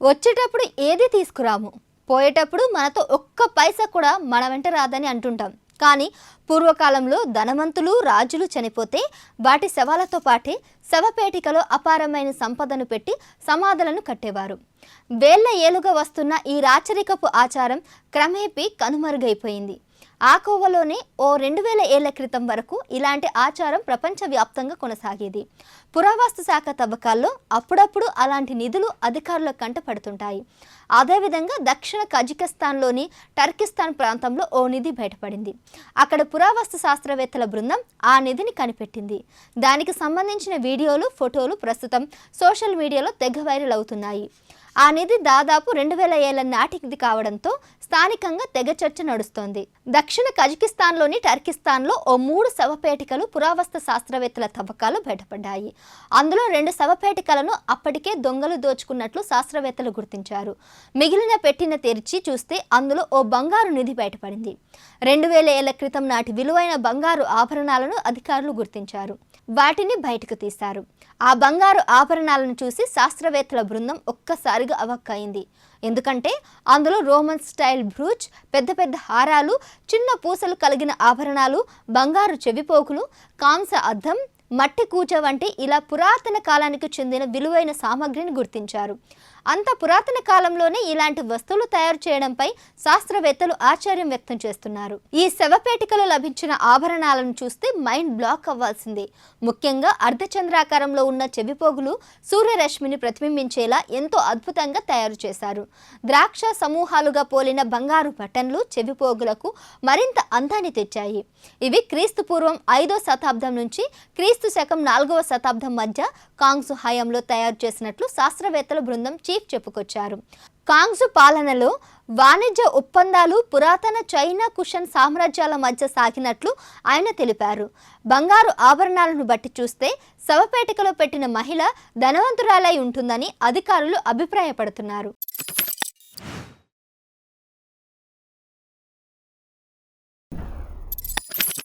వచ్చేటప్పుడు ఏది తీసుకురాము, పోయేటప్పుడు మనతో ఒక్క పైసా కూడా మన వెంట రాదని అంటుంటాం. కానీ పూర్వకాలంలో ధనవంతులు రాజులు చనిపోతే వాటి శవాలతో పాటే శవపేటికలో అపారమైన సంపదను పెట్టి సమాధులను కట్టేవారు. వేళ్ల ఏలుగా వస్తున్న ఈ రాచరికపు ఆచారం క్రమేపీ కనుమరుగైపోయింది. ఆ కోవలోనే 2000 ఏళ్ల క్రితం వరకు ఇలాంటి ఆచారం ప్రపంచవ్యాప్తంగా కొనసాగేది. పురావస్తు శాఖ తవ్వకాల్లో అప్పుడప్పుడు అలాంటి నిధులు అధికారుల కంట పడుతుంటాయి. అదేవిధంగా దక్షిణ కజకిస్తాన్లోని టర్కిస్తాన్ ప్రాంతంలో ఓ నిధి బయటపడింది. అక్కడ పురావస్తు శాస్త్రవేత్తల బృందం ఆ నిధిని కనిపెట్టింది. దానికి సంబంధించిన వీడియోలు, ఫోటోలు ప్రస్తుతం సోషల్ మీడియాలో తెగ వైరల్ అవుతున్నాయి. ఆ నిధి దాదాపు 2000 ఏళ్ల నాటిది కావడంతో స్థానికంగా తెగ చర్చ నడుస్తోంది. దక్షిణ కజకిస్తాన్లోని టర్కిస్తాన్లో ఓ 3 శవపేటికలు పురావస్తు శాస్త్రవేత్తల తవ్వకాలు బయటపడ్డాయి. అందులో 2 శవపేటికలను అప్పటికే దొంగలు దోచుకున్నట్లు శాస్త్రవేత్తలు గుర్తించారు. మిగిలిన పెట్టిన తెరిచి చూస్తే అందులో ఓ బంగారు నిధి బయటపడింది. 2000 ఏళ్ల క్రితం నాటి విలువైన బంగారు ఆభరణాలను అధికారులు గుర్తించారు. వాటిని బయటకు తీశారు. ఆ బంగారు ఆభరణాలను చూసి శాస్త్రవేత్తల బృందం ఒక్కసారిగా అవాక్కయింది. ఎందుకంటే అందులో రోమన్ స్టైల్ బ్రూచ్, పెద్ద పెద్ద హారాలు, చిన్న పూసలు కలిగిన ఆభరణాలు, బంగారు చెవిపోకులు, కాంస్య అద్దం, మట్టి కూచ వంటి ఇలా పురాతన కాలానికి చెందిన విలువైన సామగ్రిని గుర్తించారు. అంత పురాతన కాలంలోనే ఇలాంటి వస్తువులు తయారు చేయడంపై శాస్త్రవేత్తలు ఆశ్చర్యం వ్యక్తం చేస్తున్నారు. ఈ శవపేటికలో లభించిన ఆభరణాలను చూస్తే మైండ్ బ్లాక్ అవ్వాల్సిందే. ముఖ్యంగా అర్ధచంద్రాకారంలో ఉన్న చెవిపోగులు సూర్యరశ్మిని ప్రతిబింబించేలా ఎంతో అద్భుతంగా తయారు చేశారు. ద్రాక్ష సమూహాలుగా పోలిన బంగారు బటన్లు చెవిపోగులకు మరింత అందాన్ని తెచ్చాయి. ఇవి క్రీస్తు పూర్వం 5వ శతాబ్దం నుంచి క్రీస్తు శకం 4వ శతాబ్దం మధ్య కాంగ్సు హయాంలో తయారు చేసినట్లు శాస్త్రవేత్తల బృందం చీఫ్ చెప్పుకొచ్చారు. కాంగ్సు పాలనలో వాణిజ్య ఒప్పందాలు పురాతన చైనా కుషన్ సామ్రాజ్యాల మధ్య సాగినట్లు ఆయన తెలిపారు. బంగారు ఆభరణాలను బట్టి చూస్తే శవపేటికలో పెట్టిన మహిళ ధనవంతురాలై ఉంటుందని అధికారులు అభిప్రాయపడుతున్నారు.